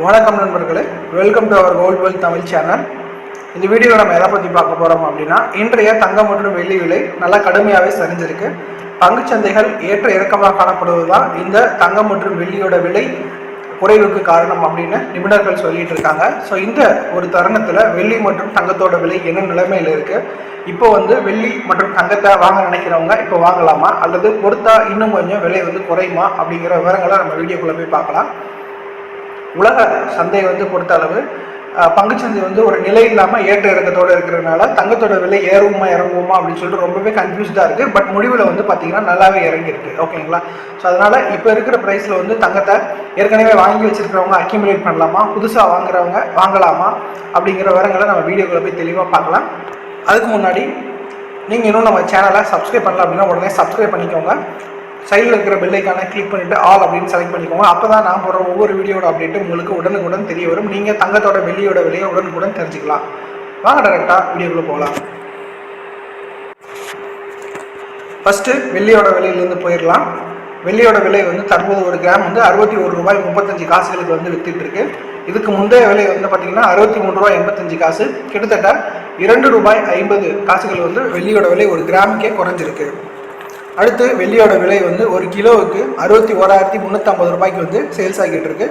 வணக்கம் நண்பர்களே, welcome to our gold wealth Tamil channel. இந்த வீடியோவில் நம்ம எதை பற்றி பார்க்க போகிறோம் அப்படின்னா, இன்றைய தங்கம் மற்றும் வெள்ளி விலை நல்லா கடுமையாகவே சரிஞ்சிருக்கு. பங்குச்சந்தைகள் ஏற்ற இறக்கமாக காணப்படுவதுதான் இந்த தங்கம் மற்றும் வெள்ளியோட விலை குறைவுக்கு காரணம் அப்படின்னு நிபுணர்கள் சொல்லிட்டு இருக்காங்க. ஸோ இந்த ஒரு தருணத்தில் வெள்ளி மற்றும் தங்கத்தோட விலை என்ன நிலைமையில் இருக்குது, இப்போ வெள்ளி மற்றும் தங்கத்தை வாங்க நினைக்கிறவங்க இப்போ வாங்கலாமா, அல்லது பொறுத்தா இன்னும் கொஞ்சம் விலை குறையுமா அப்படிங்கிற விவரங்களை நம்ம வீடியோக்குள்ளே போய் பார்க்கலாம். உலக சந்தை பொறுத்த அளவு பங்குச்சந்தை ஒரு நிலை இல்லாமல் ஏற்ற இறக்கத்தோடு இருக்கிறதுனால தங்கத்தோட விலை ஏறுமா இறங்குமா அப்படின்னு சொல்லிட்டு ரொம்பவே கன்ஃபியூஸ்டாக இருக்குது. பட் முடிவில் பார்த்தீங்கன்னா நல்லாவே இறங்கியிருக்கு. ஓகேங்களா? ஸோ அதனால் இப்போ இருக்கிற ப்ரைஸில் தங்கத்தை ஏற்கனவே வாங்கி வச்சுருக்கிறவங்க அக்யூமுலேட் பண்ணலாமா, புதுசாக வாங்குறவங்க வாங்கலாமா அப்படிங்கிற விவரங்களை நம்ம வீடியோக்குள்ளே போய் தெளிவாக பார்க்கலாம். அதுக்கு முன்னாடி நீங்கள் இன்னும் நம்ம சேனலை சப்ஸ்கிரைப் பண்ணலாம் அப்படின்னா உடனே சப்ஸ்கிரைப் பண்ணிக்கோங்க. சைடில் இருக்கிற பெல்லைக்கான கிளிக் பண்ணிவிட்டு ஆல் அப்படின்னு செலக்ட் பண்ணிக்கோங்க. அப்போ தான் நான் போடுற ஒவ்வொரு வீடியோட அப்டேட்டு உங்களுக்கு உடனுக்குடன் தெரிய வரும். நீங்கள் தங்கத்தோட வெள்ளியோட விலையை உடனுக்குடன் தெரிஞ்சுக்கலாம். வாங்க டேரெக்டாக வீடியோக்குள்ளே போகலாம். ஃபஸ்ட்டு வெள்ளியோட விலையிலேருந்து போயிடலாம். வெள்ளியோட விலை தற்போது ஒரு கிராம் 61 ரூபாய் 35 காசுகளுக்கு வித்துட்டு இருக்கு. இதுக்கு முந்தைய விலை பார்த்தீங்கன்னா 63 ரூபாய் 85 காசு, கிட்டத்தட்ட 2 ரூபாய் 50 காசுகள் வெள்ளியோட விலை ஒரு கிராமுக்கே குறைஞ்சிருக்கு. அடுத்து வெள்ளியோட விலை ஒரு கிலோவுக்கு 61,350 ரூபாய்க்கு சேல்ஸ் ஆகிட்டு இருக்கு.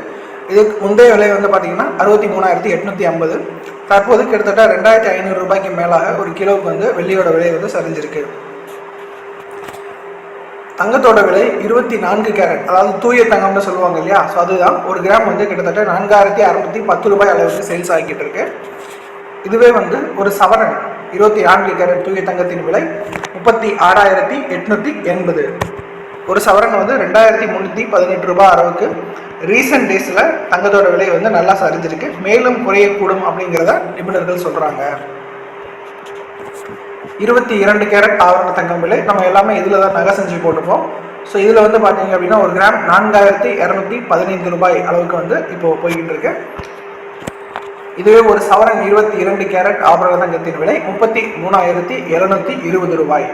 இதுக்கு முந்தைய விலை பார்த்தீங்கன்னா 63,850. தற்போது கிட்டத்தட்ட 2,500 ரூபாய்க்கு மேலாக ஒரு கிலோவுக்கு வெள்ளியோட விலை சரிஞ்சிருக்கு. தங்கத்தோட விலை 24 கேரட், அதாவது தூய தங்கம்னு சொல்லுவாங்க இல்லையா, ஸோ அதுதான் ஒரு கிராம் கிட்டத்தட்ட 4,610 ரூபாய் அளவுக்கு சேல்ஸ் ஆகிட்டு இருக்கு. இதுவே ஒரு சவரன் 24 கேரட் தூய தங்கத்தின் விலை 36,880. ஒரு சவரன் 2,318 ரூபாய் அளவுக்கு ரீசன்ட் டேஸில் தங்கத்தோட விலை நல்லா சரிஞ்சிருக்கு. மேலும் குறையக்கூடும் அப்படிங்கிறத நிபுணர்கள் சொல்கிறாங்க. 22 கேரட் ஆவரண தங்கம் விலை நம்ம எல்லாமே இதில் தான் நகை செஞ்சு போட்டுப்போம். ஸோ இதில் பார்த்தீங்க அப்படின்னா ஒரு கிராம் 4,215 ரூபாய் அளவுக்கு இப்போது போய்கிட்டு இருக்கு. இதுவே ஒரு சவரன் 22 கேரட் ஆபரண தங்கத்தின் விலை 33,720 ரூபாய்.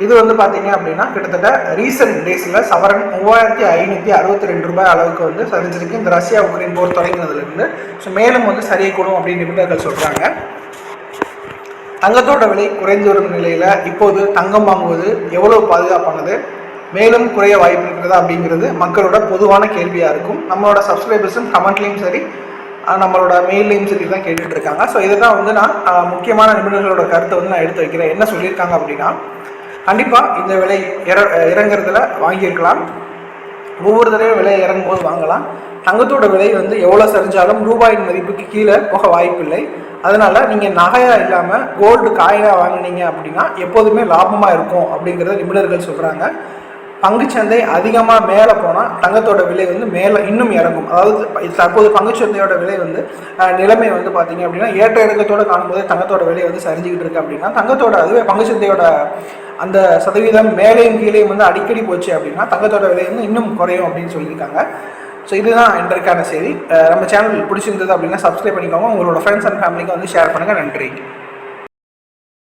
இது பார்த்தீங்க அப்படின்னா கிட்டத்தட்ட ரீசன்ட் டேஸில் சவரன் 3,562 ரூபாய் அளவுக்கு சரிஞ்சிருக்கு. இந்த ரஷ்யா உக்ரைன் போர் தொடங்கினதுலேருந்து ஸோ மேலும் சரியக்கூடும் அப்படின்னு நிபுணர்கள் சொல்கிறாங்க. தங்கத்தோட விலை குறைந்து வரும் நிலையில் இப்போது தங்கம் வாங்குவது எவ்வளோ பாதுகாப்பானது, மேலும் குறைய வாய்ப்பு இருக்கிறதா அப்படிங்கிறது மக்களோட பொதுவான கேள்வியாக இருக்கும். நம்மளோட சப்ஸ்கிரைபர்ஸும் கமெண்ட்லேயும் சரி நம்மளோட மெயிலையும் சரி தான் கேட்டுட்டு இருக்காங்க. ஸோ இதை தான் நான் முக்கியமான நிபுணர்களோட கருத்தை நான் எடுத்து வைக்கிறேன். என்ன சொல்லியிருக்காங்க அப்படின்னா, கண்டிப்பாக இந்த விலை இறங்குறதுல வாங்கியிருக்கலாம். ஒவ்வொரு தடவையும் விலை இறங்கும் போது வாங்கலாம். தங்கத்தோட விலை எவ்வளோ சரிஞ்சாலும் ரூபாயின் மதிப்புக்கு கீழே போக வாய்ப்பில்லை. அதனால் நீங்கள் நகையாக இல்லாமல் கோல்டு காயினாக வாங்கினீங்க அப்படின்னா எப்போதுமே லாபமாக இருக்கும் அப்படிங்கிறத நிபுணர்கள் சொல்கிறாங்க. பங்குச்சந்தை அதிகமாக மேலே போனால் தங்கத்தோட விலை மேலே இன்னும் இறங்கும். அதாவது தற்போது பங்குச்சந்தையோட விலை நிலைமை பார்த்தீங்க அப்படின்னா ஏற்ற இறக்கத்தோடு காணும்போது தங்கத்தோட விலை சரிஞ்சுக்கிட்டு இருக்கு அப்படின்னா தங்கத்தோட அதுவே பங்குச்சந்தையோட அந்த சதவீதம் மேலேயும் கீழேயும் அடிக்கடி போச்சு அப்படின்னா தங்கத்தோட விலை இன்னும் குறையும் அப்படின்னு சொல்லியிருக்காங்க. ஸோ இதுதான் இன்றைக்கான செய்தி. நம்ம சேனல் பிடிச்சிருந்தது அப்படின்னா சப்ஸ்கிரைப் பண்ணிக்கோங்க. உங்களோட ஃப்ரெண்ட்ஸ் அண்ட் ஃபேமிலிக்கு ஷேர் பண்ணுங்கள். நன்றி.